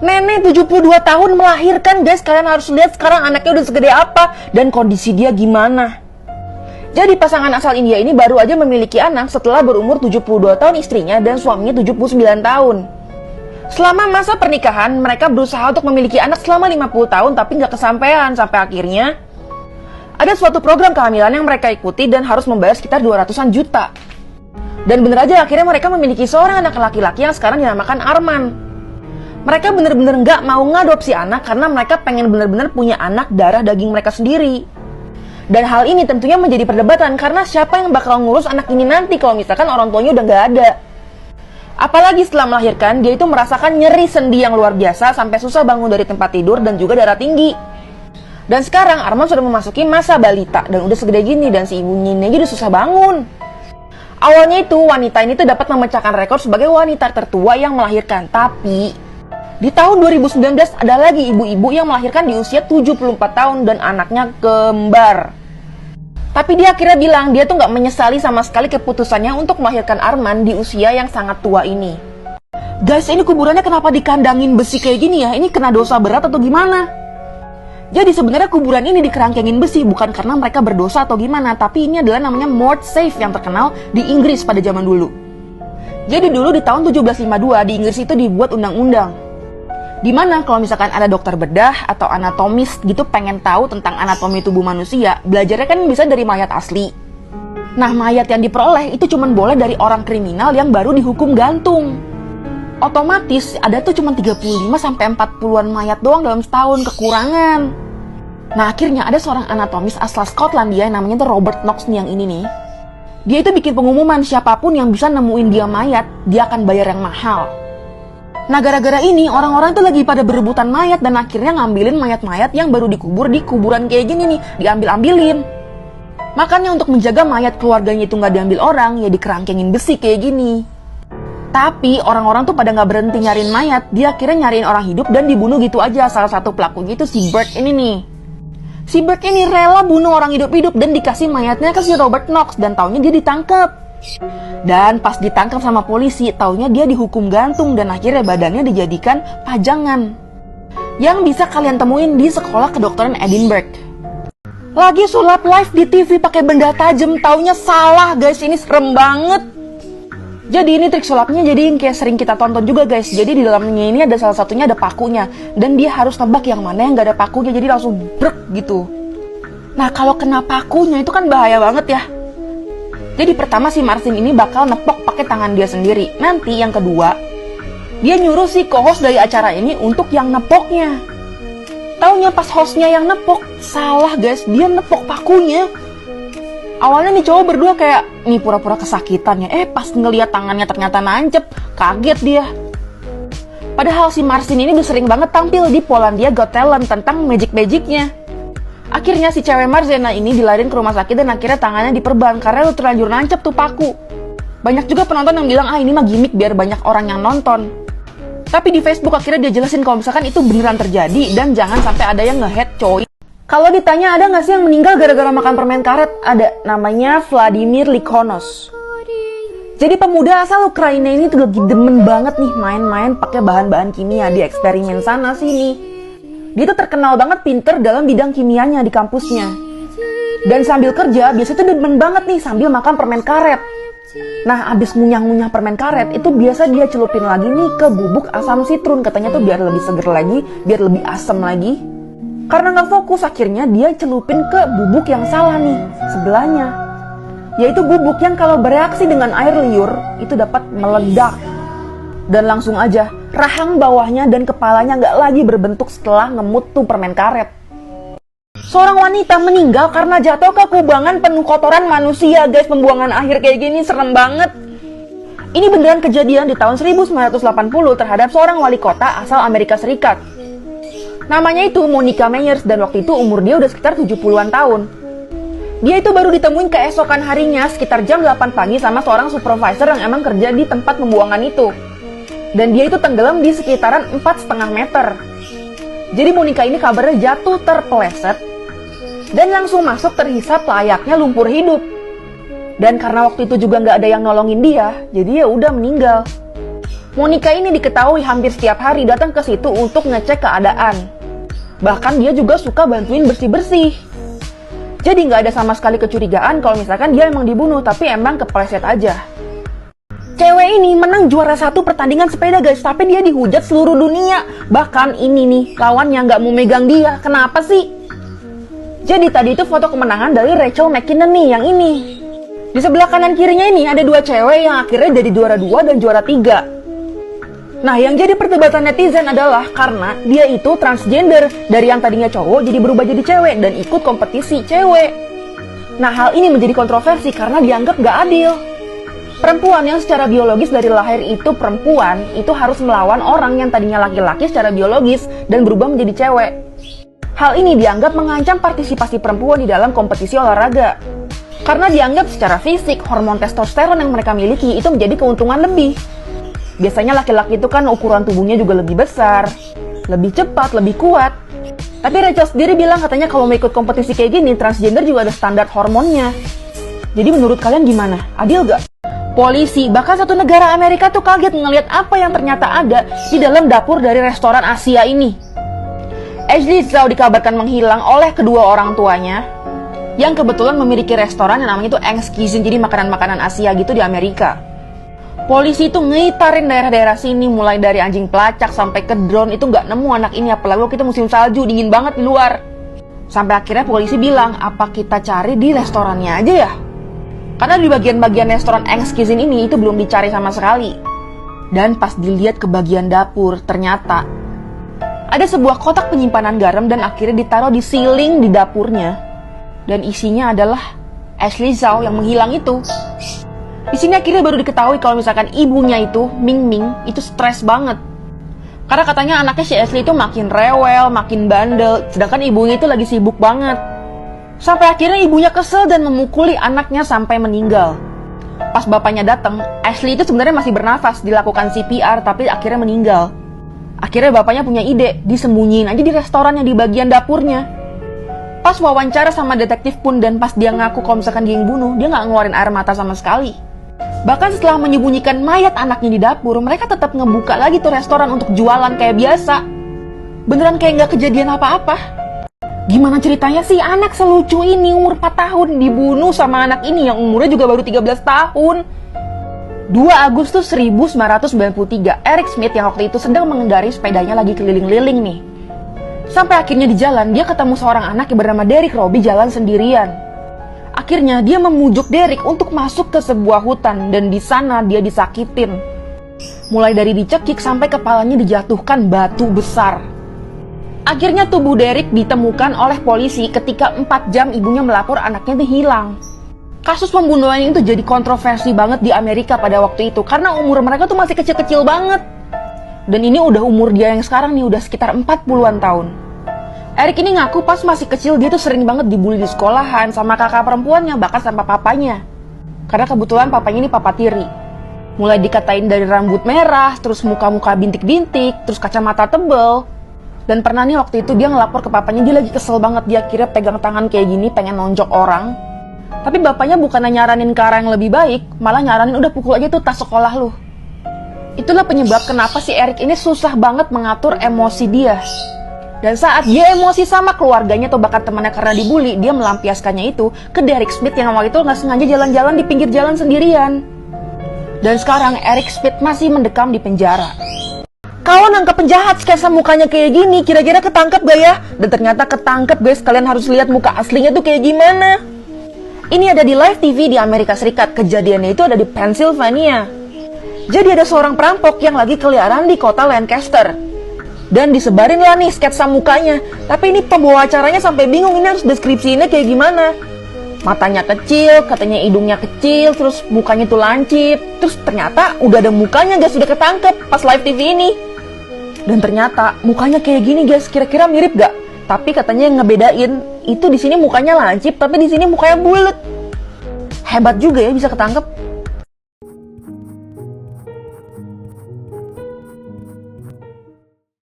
Nenek 72 tahun melahirkan guys, kalian harus lihat sekarang anaknya udah segede apa dan kondisi dia gimana. Jadi pasangan asal India ini baru aja memiliki anak setelah berumur 72 tahun istrinya dan suaminya 79 tahun. Selama masa pernikahan, mereka berusaha untuk memiliki anak selama 50 tahun tapi nggak kesampaian sampai akhirnya ada suatu program kehamilan yang mereka ikuti dan harus membayar sekitar 200-an juta. Dan bener aja akhirnya mereka memiliki seorang anak laki-laki yang sekarang dinamakan Arman. Mereka bener-bener nggak mau ngadopsi anak karena mereka pengen bener-bener punya anak darah daging mereka sendiri. Dan hal ini tentunya menjadi perdebatan karena siapa yang bakal ngurus anak ini nanti kalau misalkan orang tuanya udah nggak ada. Apalagi setelah melahirkan, dia itu merasakan nyeri sendi yang luar biasa sampai susah bangun dari tempat tidur dan juga darah tinggi. Dan sekarang Arman sudah memasuki masa balita dan udah segede gini dan si ibunya ini aja udah susah bangun. Awalnya itu wanita ini tuh dapat memecahkan rekor sebagai wanita tertua yang melahirkan, tapi di tahun 2019 ada lagi ibu-ibu yang melahirkan di usia 74 tahun dan anaknya kembar. Tapi dia akhirnya bilang dia tuh gak menyesali sama sekali keputusannya untuk melahirkan Arman di usia yang sangat tua ini. Guys, ini kuburannya kenapa dikandangin besi kayak gini ya? Ini kena dosa berat atau gimana? Jadi sebenarnya kuburan ini dikerangkengin besi bukan karena mereka berdosa atau gimana, tapi ini adalah namanya morgue safe yang terkenal di Inggris pada zaman dulu. Jadi dulu di tahun 1752 di Inggris itu dibuat undang-undang dimana kalau misalkan ada dokter bedah atau anatomis gitu pengen tahu tentang anatomi tubuh manusia, belajarnya kan bisa dari mayat asli. Nah, mayat yang diperoleh itu cuma boleh dari orang kriminal yang baru dihukum gantung. Otomatis ada tuh cuma 35-40an mayat doang dalam setahun, kekurangan. Nah, akhirnya ada seorang anatomis asal Skotlandia yang namanya tuh Robert Knox nih yang ini nih. Dia itu bikin pengumuman siapapun yang bisa nemuin dia mayat, dia akan bayar yang mahal. Nah, gara-gara ini orang-orang tuh lagi pada berebutan mayat dan akhirnya ngambilin mayat-mayat yang baru dikubur di kuburan kayak gini nih, diambil-ambilin. Makanya untuk menjaga mayat keluarganya itu nggak diambil orang, ya dikerangkengin besi kayak gini. Tapi orang-orang tuh pada nggak berhenti nyariin mayat, dia akhirnya nyariin orang hidup dan dibunuh gitu aja. Salah satu pelakunya itu si Burke ini nih. Si Burke ini rela bunuh orang hidup-hidup dan dikasih mayatnya ke si Robert Knox dan taunya dia ditangkap. Dan pas ditangkap sama polisi, taunya dia dihukum gantung dan akhirnya badannya dijadikan pajangan yang bisa kalian temuin di sekolah kedokteran Edinburgh. Lagi sulap live di TV pakai benda tajam, taunya salah guys, ini serem banget. Jadi ini trik sulapnya jadi kayak sering kita tonton juga guys. Jadi di dalamnya ini ada salah satunya ada pakunya dan dia harus nebak yang mana yang gak ada pakunya, jadi langsung brek gitu. Nah, kalau kena pakunya itu kan bahaya banget ya. Jadi pertama si Martin ini bakal nepok pakai tangan dia sendiri. Nanti yang kedua, dia nyuruh si co-host dari acara ini untuk yang nepoknya. Taunya pas hostnya yang nepok, salah guys, dia nepok pakunya. Awalnya nih cowok berdua kayak, nih pura-pura kesakitan ya. Pas ngeliat tangannya ternyata nancep, kaget dia. Padahal si Martin ini udah sering banget tampil di Polandia Got Talent tentang magic-magicnya. Akhirnya si cewek Marzena ini dilarin ke rumah sakit dan akhirnya tangannya diperban karena lu terlanjur nancep tuh paku. Banyak juga penonton yang bilang, ini mah gimmick biar banyak orang yang nonton. Tapi di Facebook akhirnya dia jelasin kalau misalkan itu beneran terjadi dan jangan sampai ada yang nge-hate coy. Kalau ditanya ada nggak sih yang meninggal gara-gara makan permen karet? Ada, namanya Vladimir Likhonos. Jadi pemuda asal Ukraina ini tuh lagi demen banget nih main-main pakai bahan-bahan kimia di eksperimen sana sini. Dia tuh terkenal banget pinter dalam bidang kimianya di kampusnya. Dan sambil kerja, biasanya tuh demen banget nih sambil makan permen karet. Nah, abis ngunyah-ngunyah permen karet, itu biasa dia celupin lagi nih ke bubuk asam sitrun. Katanya tuh biar lebih seger lagi, biar lebih asam lagi. Karena nggak fokus, akhirnya dia celupin ke bubuk yang salah nih, sebelahnya. Yaitu bubuk yang kalau bereaksi dengan air liur, itu dapat meledak. Dan langsung aja, rahang bawahnya dan kepalanya nggak lagi berbentuk setelah ngemut tuh permen karet. Seorang wanita meninggal karena jatuh ke kubangan penuh kotoran manusia guys. Pembuangan akhir kayak gini serem banget. Ini beneran kejadian di tahun 1980 terhadap seorang wali kota asal Amerika Serikat. Namanya itu Monica Meyers dan waktu itu umur dia udah sekitar 70-an tahun. Dia itu baru ditemuin keesokan harinya sekitar jam 8 pagi sama seorang supervisor yang emang kerja di tempat pembuangan itu. Dan dia itu tenggelam di sekitaran 4,5 meter. Jadi Monica ini kabarnya jatuh terpeleset dan langsung masuk terhisap layaknya lumpur hidup. Dan karena waktu itu juga nggak ada yang nolongin dia, jadi ya udah meninggal. Monica ini diketahui hampir setiap hari datang ke situ untuk ngecek keadaan. Bahkan dia juga suka bantuin bersih-bersih. Jadi nggak ada sama sekali kecurigaan kalau misalkan dia emang dibunuh, tapi emang kepleset aja. Cewek ini menang juara 1 pertandingan sepeda guys, tapi dia dihujat seluruh dunia. Bahkan ini nih, lawannya nggak mau megang dia. Kenapa sih? Jadi tadi itu foto kemenangan dari Rachel McKinnon nih, yang ini. Di sebelah kanan kirinya ini ada 2 cewek yang akhirnya jadi juara 2 dan juara 3. Nah, yang jadi perdebatan netizen adalah karena dia itu transgender, dari yang tadinya cowok jadi berubah jadi cewek dan ikut kompetisi cewek. Nah, hal ini menjadi kontroversi karena dianggap gak adil. Perempuan yang secara biologis dari lahir itu perempuan, itu harus melawan orang yang tadinya laki-laki secara biologis dan berubah menjadi cewek. Hal ini dianggap mengancam partisipasi perempuan di dalam kompetisi olahraga. Karena dianggap secara fisik, hormon testosteron yang mereka miliki itu menjadi keuntungan lebih. Biasanya laki-laki itu kan ukuran tubuhnya juga lebih besar, lebih cepat, lebih kuat. Tapi Rachel sendiri bilang katanya kalau mau ikut kompetisi kayak gini, transgender juga ada standar hormonnya. Jadi menurut kalian gimana? Adil gak? Polisi, bahkan satu negara Amerika tuh kaget ngelihat apa yang ternyata ada di dalam dapur dari restoran Asia ini. Ashley Zhao dikabarkan menghilang oleh kedua orang tuanya, yang kebetulan memiliki restoran yang namanya itu Ang's Kitchen, jadi makanan-makanan Asia gitu di Amerika. Polisi itu ngitarin daerah-daerah sini, mulai dari anjing pelacak sampai ke drone, itu nggak nemu anak ini, apalagi waktu itu musim salju, dingin banget di luar. Sampai akhirnya polisi bilang, apa kita cari di restorannya aja ya? Karena di bagian-bagian restoran Ang's Kitchen ini itu belum dicari sama sekali. Dan pas dilihat ke bagian dapur, ternyata ada sebuah kotak penyimpanan garam dan akhirnya ditaruh di ceiling di dapurnya. Dan isinya adalah Ashley Zhao yang menghilang itu. Di sini akhirnya baru diketahui kalau misalkan ibunya itu, Ming Ming, itu stres banget. Karena katanya anaknya si Ashley itu makin rewel, makin bandel, sedangkan ibunya itu lagi sibuk banget. Sampai akhirnya ibunya kesel dan memukuli anaknya sampai meninggal. Pas bapaknya datang, Ashley itu sebenarnya masih bernafas, dilakukan CPR, tapi akhirnya meninggal. Akhirnya bapaknya punya ide, disembunyiin aja di restoran yang di bagian dapurnya. Pas wawancara sama detektif pun dan pas dia ngaku kalau misalkan dia yang bunuh, dia nggak ngeluarin air mata sama sekali. Bahkan setelah menyembunyikan mayat anaknya di dapur, mereka tetap ngebuka lagi tuh restoran untuk jualan kayak biasa. Beneran kayak nggak kejadian apa-apa. Gimana ceritanya sih anak selucu ini umur 4 tahun dibunuh sama anak ini yang umurnya juga baru 13 tahun. 2 Agustus 1993, Eric Smith yang waktu itu sedang mengendarai sepedanya lagi keliling-liling nih. Sampai akhirnya di jalan, dia ketemu seorang anak yang bernama Derek Robbie jalan sendirian. Akhirnya dia memujuk Derek untuk masuk ke sebuah hutan dan di sana dia disakitin. Mulai dari dicekik sampai kepalanya dijatuhkan batu besar. Akhirnya tubuh Derek ditemukan oleh polisi ketika 4 jam ibunya melapor anaknya hilang. Kasus pembunuhan itu jadi kontroversi banget di Amerika pada waktu itu karena umur mereka tuh masih kecil-kecil banget. Dan ini udah umur dia yang sekarang nih udah sekitar 40-an tahun. Eric ini ngaku pas masih kecil dia tuh sering banget dibully di sekolahan sama kakak perempuannya, bahkan sama papanya. Karena kebetulan papanya ini papa tiri. Mulai dikatain dari rambut merah, terus muka-muka bintik-bintik, terus kacamata tebel. Dan pernah nih waktu itu dia ngelapor ke papanya, dia lagi kesel banget, dia kira pegang tangan kayak gini pengen nonjok orang. Tapi bapaknya bukan nyaranin ke arah yang lebih baik, malah nyaranin udah pukul aja tuh tas sekolah lu. Itulah penyebab kenapa si Eric ini susah banget mengatur emosi dia. Dan saat dia emosi sama keluarganya atau bahkan temannya karena dibully, dia melampiaskannya itu ke Derek Smith yang waktu itu nggak sengaja jalan-jalan di pinggir jalan sendirian. Dan sekarang Eric Smith masih mendekam di penjara. Kalau nangkep penjahat sketsa mukanya kayak gini, kira-kira ketangkep gak ya? Dan ternyata ketangkep guys, kalian harus lihat muka aslinya tuh kayak gimana. Ini ada di live TV di Amerika Serikat, kejadiannya itu ada di Pennsylvania. Jadi ada seorang perampok yang lagi keliaran di kota Lancaster. Dan disebarin lah nih sketsa mukanya. Tapi ini pembawa acaranya sampai bingung ini harus deskripsiinnya kayak gimana. Matanya kecil, katanya hidungnya kecil, terus mukanya tuh lancip. Terus ternyata udah ada mukanya guys, sudah ketangkep pas live TV ini. Dan ternyata mukanya kayak gini guys, kira-kira mirip gak? Tapi katanya yang ngebedain itu di sini mukanya lancip, tapi di sini mukanya bulet. Hebat juga ya bisa ketangkep.